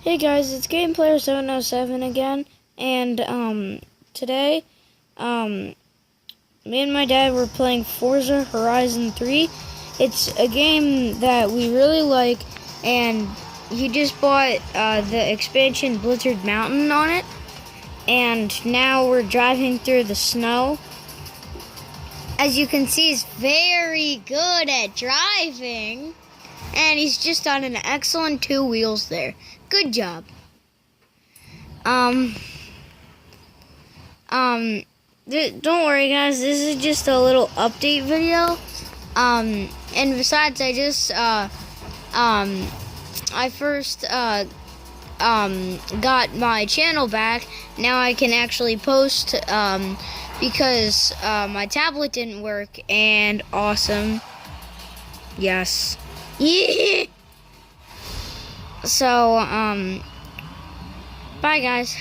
Hey guys, it's GamePlayer707 again, and today, me and my dad were playing Forza Horizon 3. It's a game that we really like, and he just bought the expansion Blizzard Mountain on it, and now we're driving through the snow. As you can see, he's very good at driving, and he's just on an excellent 2 wheels there. Good job. Don't worry guys, this is just a little update video. And besides, I just, I first, got my channel back. Now I can actually post, because, my tablet didn't work, and awesome. Yes. Yeah! So, bye guys.